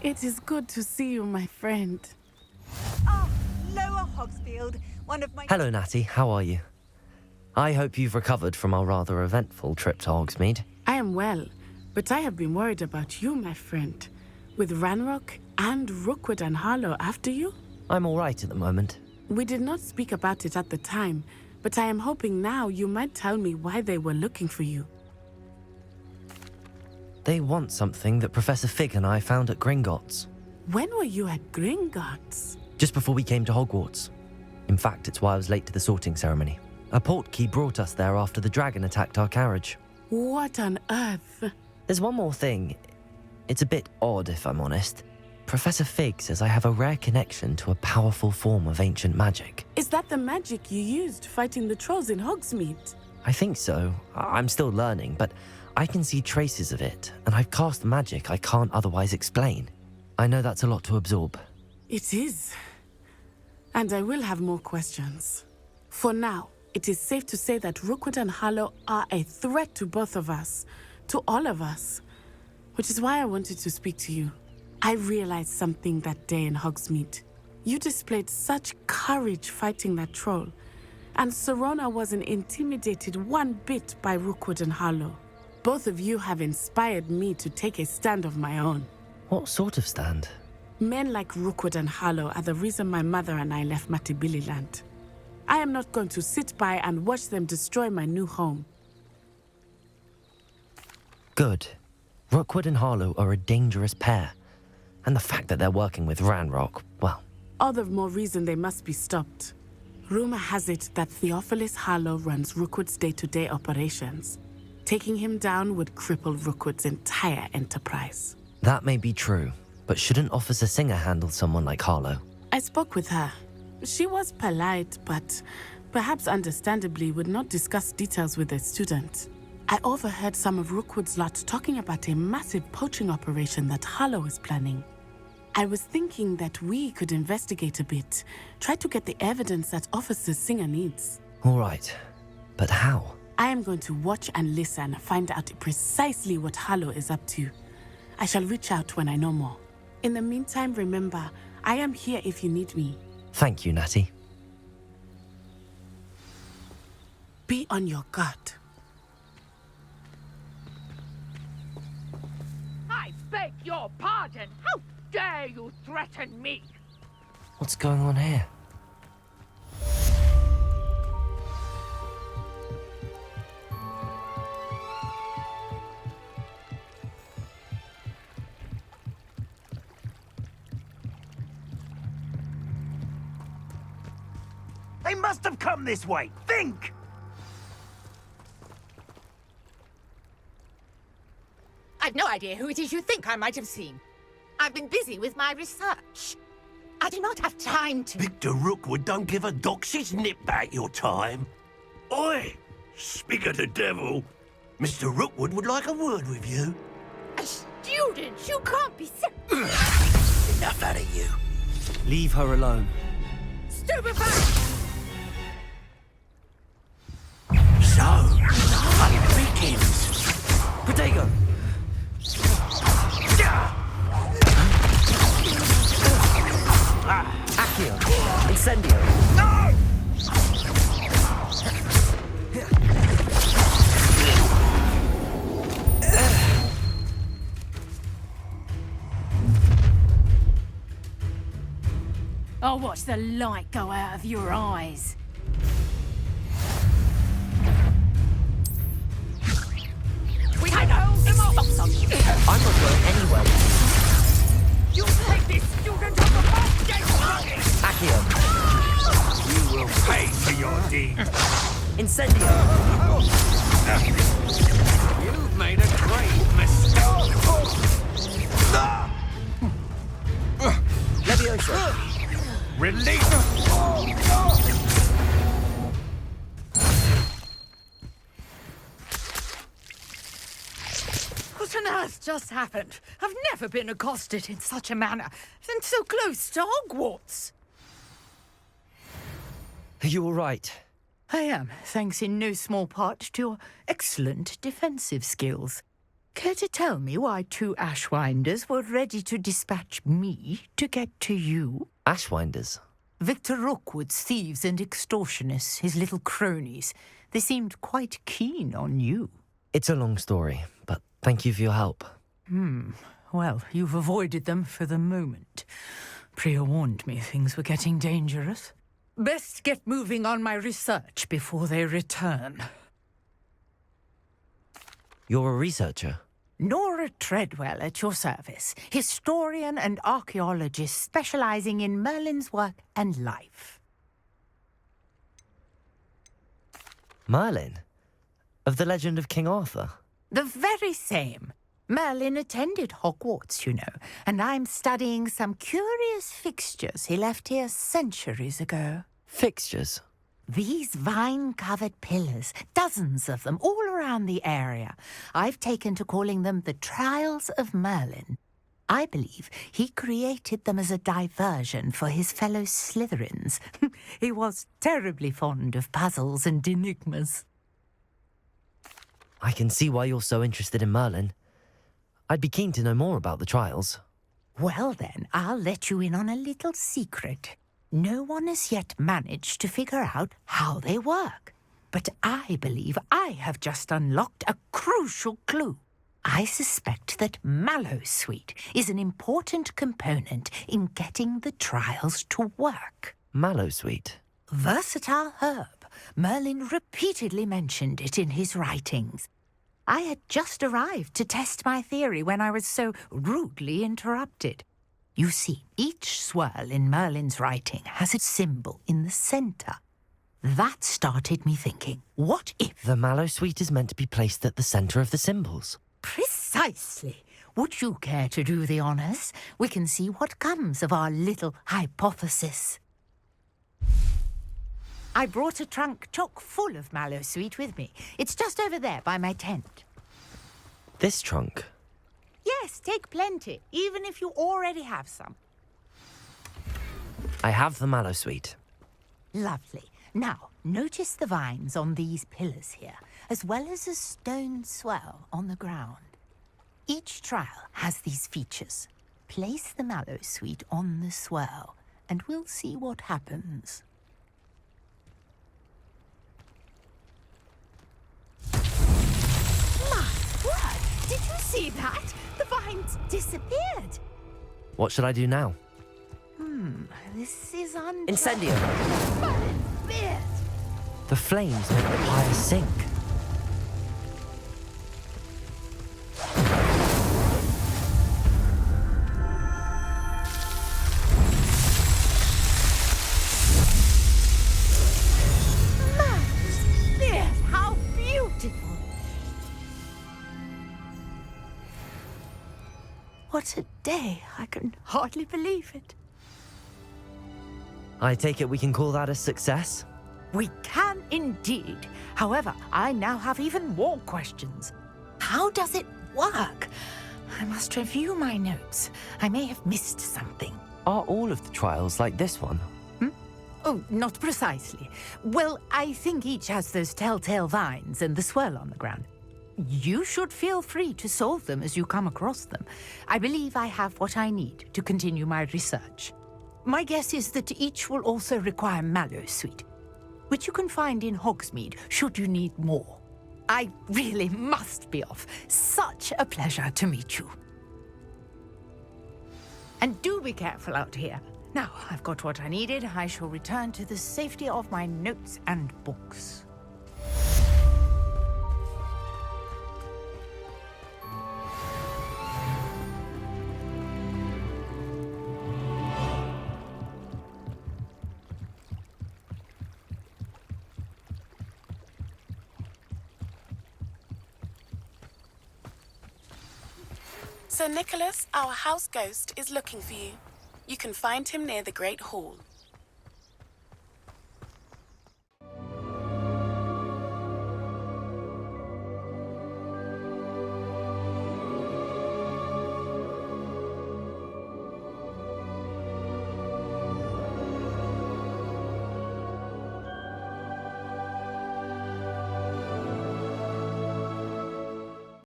It is good to see you, my friend. Ah, Lower Hogsfield, one of my... Hello, Natty. How are you? I hope you've recovered from our rather eventful trip to Hogsmeade. I am well, but I have been worried about you, my friend. With Ranrock and Rookwood and Harlow after you? I'm all right at the moment. We did not speak about it at the time, but I am hoping now you might tell me why they were looking for you. They want something that Professor Fig and I found at Gringotts. When were you at Gringotts? Just before we came to Hogwarts. In fact, it's why I was late to the sorting ceremony. A portkey brought us there after the dragon attacked our carriage. What on earth? There's one more thing. It's a bit odd, if I'm honest. Professor Fig says I have a rare connection to a powerful form of ancient magic. Is that the magic you used fighting the trolls in Hogsmeade? I think so. I'm still learning, but I can see traces of it, and I've cast magic I can't otherwise explain. I know that's a lot to absorb. It is. And I will have more questions. For now, it is safe to say that Rookwood and Harlow are a threat to both of us, to all of us, which is why I wanted to speak to you. I realized something that day in Hogsmeade. You displayed such courage fighting that troll, and Serona wasn't intimidated one bit by Rookwood and Harlow. Both of you have inspired me to take a stand of my own. What sort of stand? Men like Rookwood and Harlow are the reason my mother and I left Matabeleland. I am not going to sit by and watch them destroy my new home. Good. Rookwood and Harlow are a dangerous pair. And the fact that they're working with Ranrock, well... All the more reason they must be stopped. Rumor has it that Theophilus Harlow runs Rookwood's day-to-day operations. Taking him down would cripple Rookwood's entire enterprise. That may be true, but shouldn't Officer Singer handle someone like Harlow? I spoke with her. She was polite, but perhaps understandably would not discuss details with a student. I overheard some of Rookwood's lot talking about a massive poaching operation that Harlow is planning. I was thinking that we could investigate a bit, try to get the evidence that Officer Singer needs. All right, but how? I am going to watch and listen, find out precisely what Harlow is up to. I shall reach out when I know more. In the meantime, remember, I am here if you need me. Thank you, Natty. Be on your guard. I beg your pardon. How dare you threaten me? What's going on here? They must have come this way. Think! I've no idea who it is you think I might have seen. I've been busy with my research. I do not have time to... Victor Rookwood don't give a doxy's nip back your time. Oi! Speak of the devil. Mr. Rookwood would like a word with you. A student? You can't be so... Enough out of you. Leave her alone. Stupefy! So, it begins. Protego! Accio! Incendio! No! I'll watch the light go out of your eyes. We had explosives. I'm not going anywhere. You take this student off the first gate! Accio! You will pay for your deed. Incendio! You've made a great mistake. Leviosa! Release! What on earth just happened? I've never been accosted in such a manner, and so close to Hogwarts. Are you all right? I am, thanks in no small part to your excellent defensive skills. Care to tell me why 2 Ashwinders were ready to dispatch me to get to you? Ashwinders? Victor Rookwood's thieves and extortionists, his little cronies. They seemed quite keen on you. It's a long story, but thank you for your help. Well, you've avoided them for the moment. Priya warned me things were getting dangerous. Best get moving on my research before they return. You're a researcher? Nora Treadwell at your service, historian and archaeologist specializing in Merlin's work and life. Merlin? Of the legend of King Arthur? The very same. Merlin attended Hogwarts, you know, and I'm studying some curious fixtures he left here centuries ago. Fixtures? These vine-covered pillars, dozens of them, all around the area. I've taken to calling them the Trials of Merlin. I believe he created them as a diversion for his fellow Slytherins. He was terribly fond of puzzles and enigmas. I can see why you're so interested in Merlin. I'd be keen to know more about the trials. Well then, I'll let you in on a little secret. No one has yet managed to figure out how they work. But I believe I have just unlocked a crucial clue. I suspect that Mallowsweet is an important component in getting the trials to work. Mallowsweet? Versatile herb. Merlin repeatedly mentioned it in his writings. I had just arrived to test my theory when I was so rudely interrupted. You see, each swirl in Merlin's writing has a symbol in the centre. That started me thinking, what if... The Mallowsweet is meant to be placed at the centre of the symbols. Precisely. Would you care to do the honours? We can see what comes of our little hypothesis. I brought a trunk chock full of Mallowsweet with me. It's just over there by my tent. This trunk? Yes, take plenty, even if you already have some. I have the Mallowsweet. Lovely. Now, notice the vines on these pillars here, as well as a stone swell on the ground. Each trial has these features. Place the Mallowsweet on the swell, and we'll see what happens. Did you see that? The vines disappeared. What should I do now? This is unjust. Incendio! Merlin's beard! The flames make the pyre sink. Merlin's beard! How beautiful! What a day! I can hardly believe it. I take it we can call that a success? We can indeed. However, I now have even more questions. How does it work? I must review my notes. I may have missed something. Are all of the trials like this one? Oh, not precisely. Well, I think each has those telltale vines and the swirl on the ground. You should feel free to solve them as you come across them. I believe I have what I need to continue my research. My guess is that each will also require Mallowsweet, which you can find in Hogsmeade should you need more. I really must be off. Such a pleasure to meet you. And do be careful out here. Now I've got what I needed, I shall return to the safety of my notes and books. Sir Nicholas, our house ghost, is looking for you. You can find him near the Great Hall.